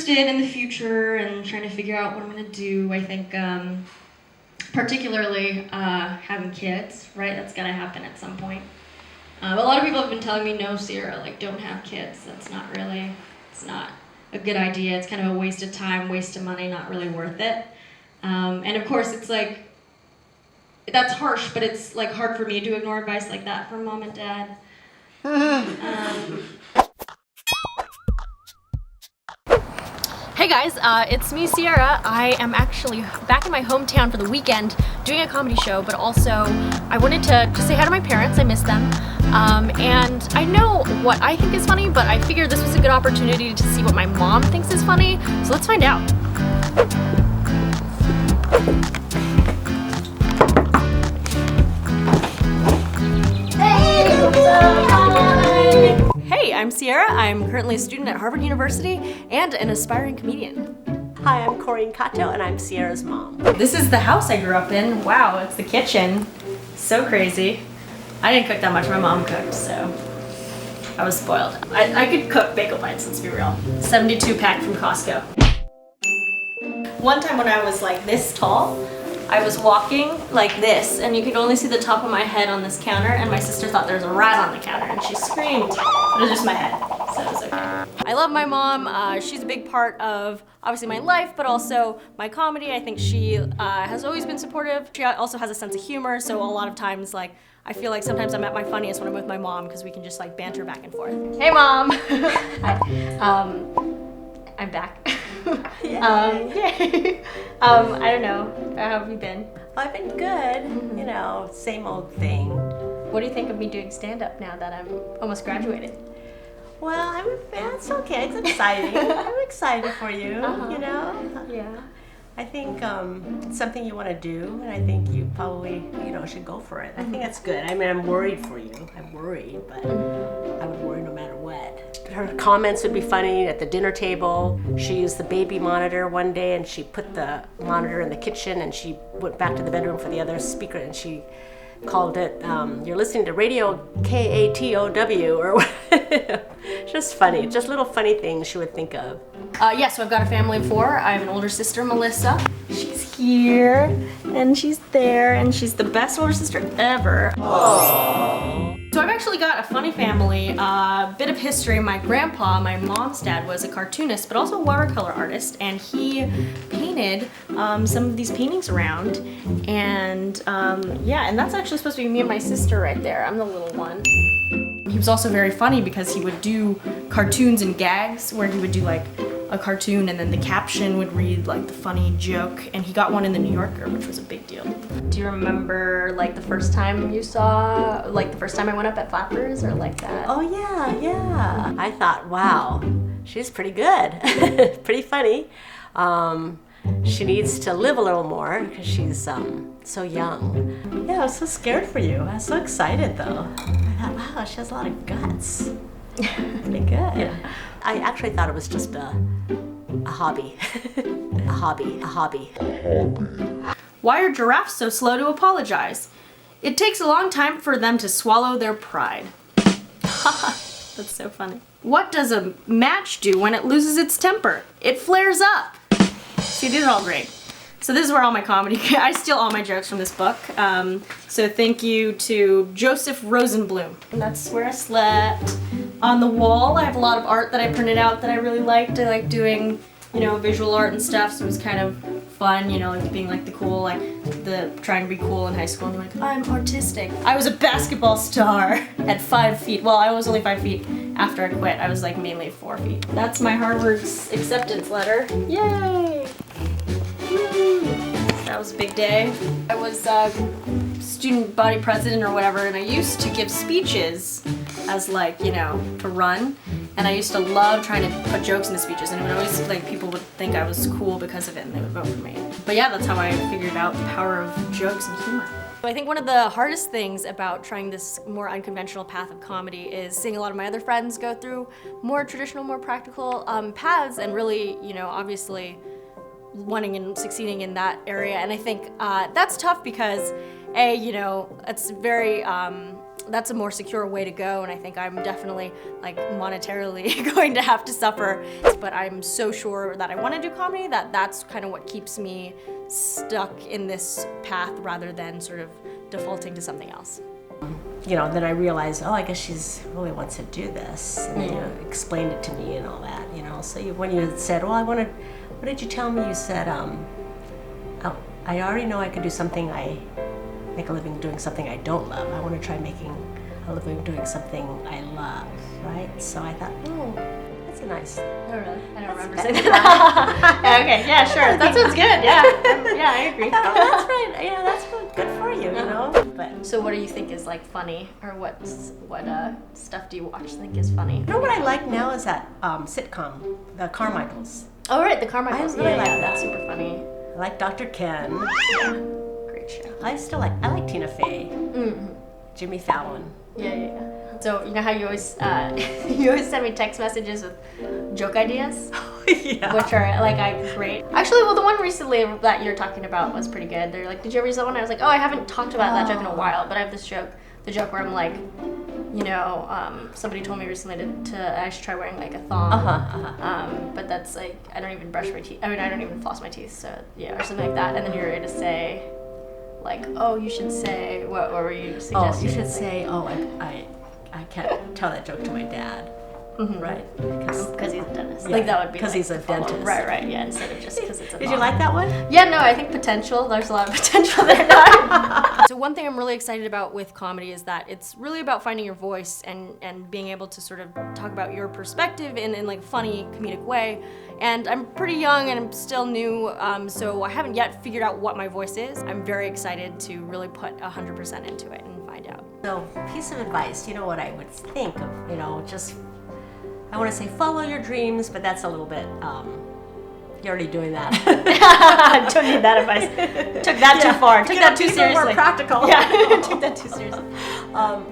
interested in the future and trying to figure out what I'm gonna do. I think particularly having kids, right? That's gotta happen at some point. A lot of people have been telling me, no, Sierra, like don't have kids. That's not really, it's not a good idea. It's kind of a waste of time, waste of money, not really worth it. And of course it's like, that's harsh, but it's like hard for me to ignore advice like that from mom and dad. Hey guys, it's me, Sierra. I am actually back in my hometown for the weekend doing a comedy show, but also I wanted to just say hi to my parents. I miss them. And I know what I think is funny, but I figured this was a good opportunity to see what my mom thinks is funny. So let's find out. Hey, I'm Sierra. I'm currently a student at Harvard University and an aspiring comedian. Hi, I'm Katow, and I'm Sierra's mom. This is the house I grew up in. Wow, it's the kitchen. So crazy. I didn't cook that much. My mom cooked, so I was spoiled. I could cook bagel bites, let's be real. 72 pack from Costco. One time when I was like this tall, I was walking like this, and you could only see the top of my head on this counter, and my sister thought there was a rat on the counter, and she screamed. But it was just my head, so it was okay. I love my mom. She's a big part of, obviously, my life, but also my comedy. I think she has always been supportive. She also has a sense of humor, so a lot of times, like, I feel like sometimes I'm at my funniest when I'm with my mom, because we can just, like, banter back and forth. Hey, Mom! Hi. I'm back. Yay. I don't know. How have you been? I've been good. Mm-hmm. You know, same old thing. What do you think of me doing stand-up now that I'm almost graduated? Well, it's okay. It's exciting. I'm excited for you, you know? Yeah. I think it's something you want to do, and I think you probably, should go for it. I think that's good. I mean, I'm worried for you. I'm worried, but I would worry no matter what. Her comments would be funny at the dinner table. She used the baby monitor one day, and she put the monitor in the kitchen, and she went back to the bedroom for the other speaker, and she called it, you're listening to radio Katow, or just funny, just little funny things she would think of. Yeah, so I've got a family of 4. I have an older sister, Melissa. She's here, and she's there, and she's the best older sister ever. Aww. So I've actually got a funny family, bit of history. My grandpa, my mom's dad, was a cartoonist, but also a watercolor artist, and he painted some of these paintings around, and yeah, and that's actually supposed to be me and my sister right there. I'm the little one. He was also very funny because he would do cartoons and gags where he would do like a cartoon and then the caption would read like the funny joke, and he got one in the New Yorker, which was a big deal. Do you remember like the first time you saw, like the first time I went up at Flappers or like that? Oh yeah. I thought, wow, she's pretty good, pretty funny. She needs to live a little more because she's so young. Yeah, I was so scared for you. I was so excited though. I thought, wow, she has a lot of guts. Pretty good. Yeah. I actually thought it was just a hobby. a hobby. Why are giraffes so slow to apologize? It takes a long time for them to swallow their pride. That's so funny. What does a match do when it loses its temper? It flares up. See, these are all great. So this is where all my comedy, I steal all my jokes from this book. So thank you to Joseph Rosenblum. And that's where I slept. On the wall, I have a lot of art that I printed out that I really liked. I like doing, visual art and stuff, so it was kind of fun, like being like the cool, like the trying to be cool in high school and like, I'm artistic. I was a basketball star at 5 feet. Well, I was only 5 feet after I quit. I was like mainly 4 feet. That's my Harvard's acceptance letter. Yay! That was a big day. I was student body president or whatever, and I used to give speeches as like, to run. And I used to love trying to put jokes in the speeches, and it would always, like, people would think I was cool because of it, and they would vote for me. But yeah, that's how I figured out the power of jokes and humor. I think one of the hardest things about trying this more unconventional path of comedy is seeing a lot of my other friends go through more traditional, more practical paths, and really, obviously wanting and succeeding in that area. And I think that's tough because, it's very, that's a more secure way to go, and I think I'm definitely like monetarily going to have to suffer, but I'm so sure that I want to do comedy that that's kind of what keeps me stuck in this path rather than sort of defaulting to something else. You know, then I realized, oh, I guess she's really wants to do this, and then you explained it to me and all that, you know. So when you said, well, what did you tell me? You said, oh, I already know I could do something make a living doing something I don't love. I want to try making a living doing something I love, right? So I thought, oh, that's a nice. Oh, really? I don't remember saying that. Okay, yeah, sure. That sounds good. Yeah, yeah, I agree. Oh, that's right. Yeah, that's really good for you, you know. But so, what do you think is like funny, or what stuff do you watch think is funny? you know what I like now is that sitcom, the Carmichaels. Oh, right, the Carmichaels. I really like yeah, that. that's super funny. I like Dr. Ken. Great show. I like Tina Fey, Jimmy Fallon. Yeah. So you know how you always you always send me text messages with joke ideas, Yeah. which are like great. Actually, well, the one recently that you're talking about was pretty good. They're like, did you ever use that one? I was like, oh, I haven't talked about that joke in a while, but I have this joke, the joke where I'm like, you know, somebody told me recently to I should try wearing like a thong. But that's like, I don't even brush my teeth. I mean, I don't even floss my teeth. So yeah, or something like that. And then you're ready to say, like, oh, you should say, what were you suggesting? Oh, you should say, oh, I can't tell that joke to my dad. Right? Because he's a dentist. Yeah, Like that would be 'cause like he's a the follow-up. dentist. Right, yeah, instead of just because it's a Did you thong. like that one? Yeah, no, I think potential. There's a lot of potential there now. So one thing I'm really excited about with comedy is that it's really about finding your voice and being able to sort of talk about your perspective in like a funny, comedic way. And I'm pretty young and I'm still new, so I haven't yet figured out what my voice is. I'm very excited to really put 100% into it and find out. So, piece of advice, you know what I would think of, you know, just, I want to say follow your dreams, but that's a little bit, you're already doing that. Don't need that advice. Took that too far. Took that too seriously. More practical. Yeah, took that too seriously.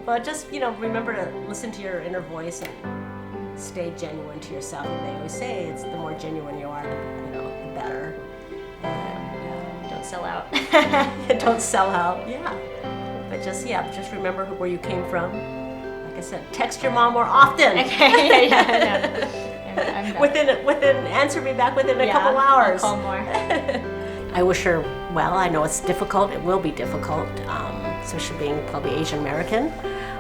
But just, you know, remember to listen to your inner voice and stay genuine to yourself. And they always say it's the more genuine you are, the better. And Don't sell out. don't sell out. Yeah. But just remember where you came from. Like I said, text your mom more often. Okay, yeah. I'm Within answer me back within a couple hours. I'll call more. I wish her well. I know it's difficult. It will be difficult, especially being probably Asian American.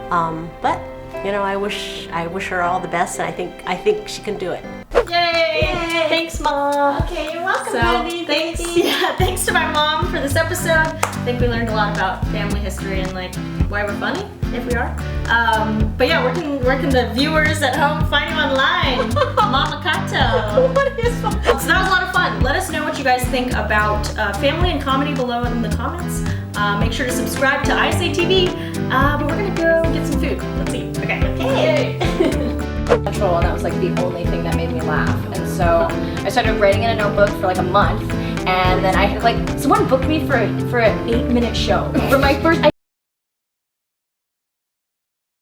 But you know, I wish her all the best, and I think she can do it. Yay! Thanks, Mom. Okay, you're welcome, So, honey. thanks to my mom for this episode. I think we learned a lot about family history and like why we're funny, if we are. But yeah, where can the viewers at home find you online? Mama Katow. What is fun? So that was a lot of fun. Let us know what you guys think about family and comedy below in the comments. Make sure to subscribe to ISAtv. But we're gonna go get some food. Let's eat. Okay. Natural, and that was like the only thing that made me laugh. And so I started writing in a notebook for like a month, and then I had like someone booked me for an 8-minute show for my first.